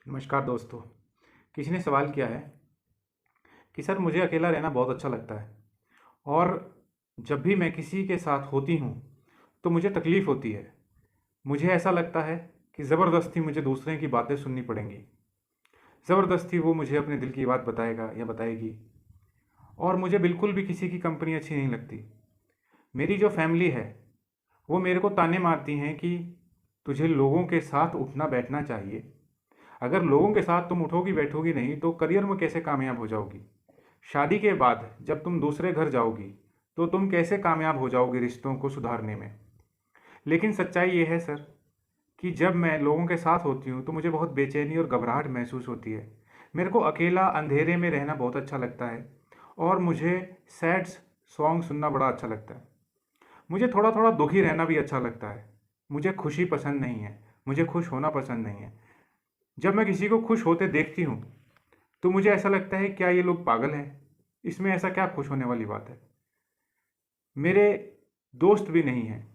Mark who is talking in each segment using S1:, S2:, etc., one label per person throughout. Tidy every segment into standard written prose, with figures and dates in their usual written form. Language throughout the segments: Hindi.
S1: नमस्कार दोस्तों। किसी ने सवाल किया है कि सर मुझे अकेला रहना बहुत अच्छा लगता है और जब भी मैं किसी के साथ होती हूँ तो मुझे तकलीफ़ होती है। मुझे ऐसा लगता है कि ज़बरदस्ती मुझे दूसरे की बातें सुननी पड़ेंगी। ज़बरदस्ती वो मुझे अपने दिल की बात बताएगा या बताएगी और मुझे बिल्कुल भी किसी की कंपनी अच्छी नहीं लगती। मेरी जो फैमिली है वो मेरे को ताने मारती हैं कि तुझे लोगों के साथ उठना बैठना चाहिए। अगर लोगों के साथ तुम उठोगी बैठोगी नहीं तो करियर में कैसे कामयाब हो जाओगी। शादी के बाद जब तुम दूसरे घर जाओगी तो तुम कैसे कामयाब हो जाओगी रिश्तों को सुधारने में। लेकिन सच्चाई ये है सर कि जब मैं लोगों के साथ होती हूँ तो मुझे बहुत बेचैनी और घबराहट महसूस होती है। मेरे को अकेला अंधेरे में रहना बहुत अच्छा लगता है और मुझे सैड सॉन्ग सुनना बड़ा अच्छा लगता है। मुझे थोड़ा थोड़ा दुखी रहना भी अच्छा लगता है। मुझे खुशी पसंद नहीं है, मुझे खुश होना पसंद नहीं है। जब मैं किसी को खुश होते देखती हूँ तो मुझे ऐसा लगता है क्या ये लोग पागल हैं, इसमें ऐसा क्या खुश होने वाली बात है। मेरे दोस्त भी नहीं हैं,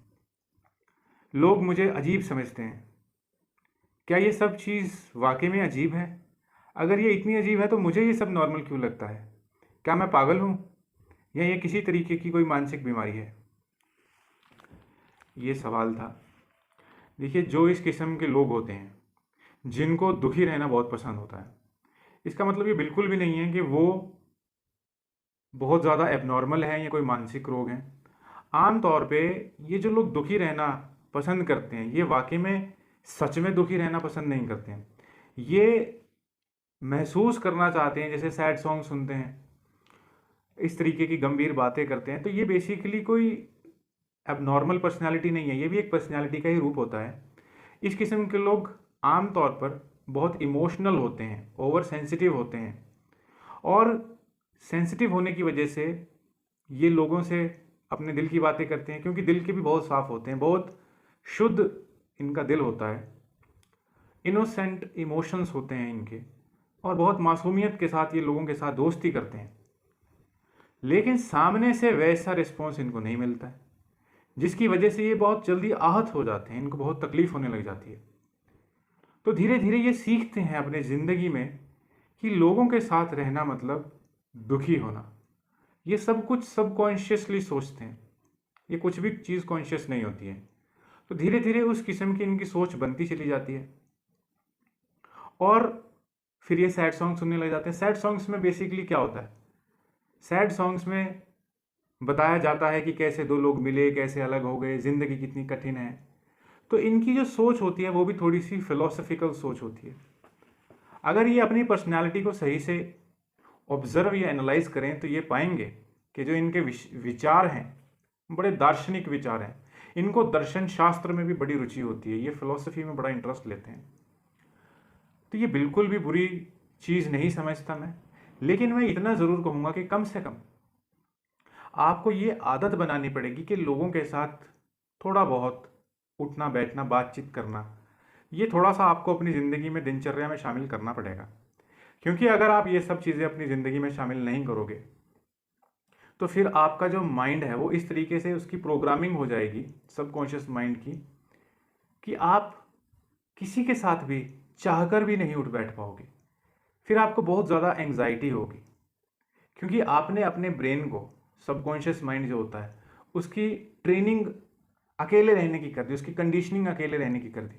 S1: लोग मुझे अजीब समझते हैं। क्या ये सब चीज़ वाकई में अजीब है? अगर ये इतनी अजीब है तो मुझे ये सब नॉर्मल क्यों लगता है? क्या मैं पागल हूँ या ये किसी तरीके की कोई मानसिक बीमारी है? ये सवाल था। देखिए, जो इस किस्म के लोग होते हैं जिनको दुखी रहना बहुत पसंद होता है, इसका मतलब ये बिल्कुल भी नहीं है कि वो बहुत ज़्यादा एबनॉर्मल है या कोई मानसिक रोग है। आम तौर पे ये जो लोग दुखी रहना पसंद करते हैं ये वाकई में सच में दुखी रहना पसंद नहीं करते हैं। ये महसूस करना चाहते हैं, जैसे सैड सॉन्ग सुनते हैं, इस तरीके की गंभीर बातें करते हैं। तो ये बेसिकली कोई एबनॉर्मल पर्सनैलिटी नहीं है, ये भी एक पर्सनैलिटी का ही रूप होता है। इस किस्म के लोग आम तौर पर बहुत इमोशनल होते हैं, ओवर सेंसिटिव होते हैं और सेंसिटिव होने की वजह से ये लोगों से अपने दिल की बातें करते हैं, क्योंकि दिल के भी बहुत साफ होते हैं, बहुत शुद्ध इनका दिल होता है। इनोसेंट इमोशंस होते हैं इनके और बहुत मासूमियत के साथ ये लोगों के साथ दोस्ती करते हैं। लेकिन सामने से वैसा रिस्पॉन्स इनको नहीं मिलता है, जिसकी वजह से ये बहुत जल्दी आहत हो जाते हैं, इनको बहुत तकलीफ होने लग जाती है। तो धीरे धीरे ये सीखते हैं अपने ज़िंदगी में कि लोगों के साथ रहना मतलब दुखी होना। ये सब कुछ सबकॉन्शियसली सोचते हैं, ये कुछ भी चीज़ कॉन्शियस नहीं होती है। तो धीरे धीरे उस किस्म की इनकी सोच बनती चली जाती है और फिर ये सैड सॉन्ग सुनने लग जाते हैं। सैड सॉन्ग्स में बेसिकली क्या होता है? सैड सॉन्ग्स में बताया जाता है कि कैसे दो लोग मिले, कैसे अलग हो गए, ज़िंदगी कितनी कठिन है। तो इनकी जो सोच होती है वो भी थोड़ी सी फिलोसफिकल सोच होती है। अगर ये अपनी पर्सनैलिटी को सही से ऑब्जर्व या एनालाइज करें तो ये पाएंगे कि जो इनके विचार हैं बड़े दार्शनिक विचार हैं। इनको दर्शन शास्त्र में भी बड़ी रुचि होती है, ये फिलोसफी में बड़ा इंटरेस्ट लेते हैं। तो ये बिल्कुल भी बुरी चीज़ नहीं समझता मैं, लेकिन मैं इतना ज़रूर कहूँगा कि कम से कम आपको ये आदत बनानी पड़ेगी कि लोगों के साथ थोड़ा बहुत उठना बैठना बातचीत करना, ये थोड़ा सा आपको अपनी ज़िंदगी में दिनचर्या में शामिल करना पड़ेगा। क्योंकि अगर आप ये सब चीज़ें अपनी ज़िंदगी में शामिल नहीं करोगे तो फिर आपका जो माइंड है वो इस तरीके से उसकी प्रोग्रामिंग हो जाएगी सबकॉन्शियस माइंड की कि आप किसी के साथ भी चाहकर भी नहीं उठ बैठ पाओगे। फिर आपको बहुत ज़्यादा एंग्जाइटी होगी, क्योंकि आपने अपने ब्रेन को, सबकॉन्शियस माइंड जो होता है, उसकी ट्रेनिंग अकेले रहने की कर दी, उसकी कंडीशनिंग अकेले रहने की कर दी।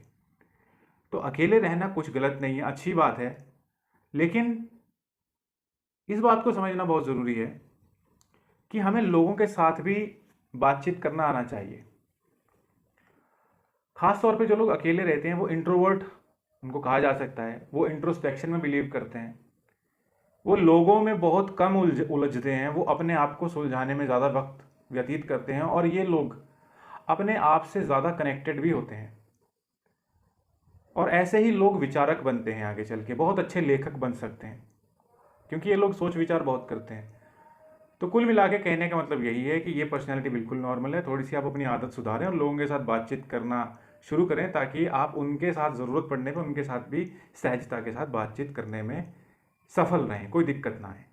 S1: तो अकेले रहना कुछ गलत नहीं है, अच्छी बात है, लेकिन इस बात को समझना बहुत ज़रूरी है कि हमें लोगों के साथ भी बातचीत करना आना चाहिए। खास तौर पे जो लोग अकेले रहते हैं वो इंट्रोवर्ट उनको कहा जा सकता है। वो इंट्रोस्पेक्शन में बिलीव करते हैं, वो लोगों में बहुत कम उलझते हैं, वो अपने आप को सुलझाने में ज़्यादा वक्त व्यतीत करते हैं और ये लोग अपने आप से ज़्यादा कनेक्टेड भी होते हैं। और ऐसे ही लोग विचारक बनते हैं, आगे चल के बहुत अच्छे लेखक बन सकते हैं, क्योंकि ये लोग सोच विचार बहुत करते हैं। तो कुल मिला के कहने का मतलब यही है कि ये पर्सनैलिटी बिल्कुल नॉर्मल है। थोड़ी सी आप अपनी आदत सुधारें और लोगों के साथ बातचीत करना शुरू करें, ताकि आप उनके साथ ज़रूरत पड़ने पर उनके साथ भी सहजता के साथ बातचीत करने में सफल रहें, कोई दिक्कत ना आए।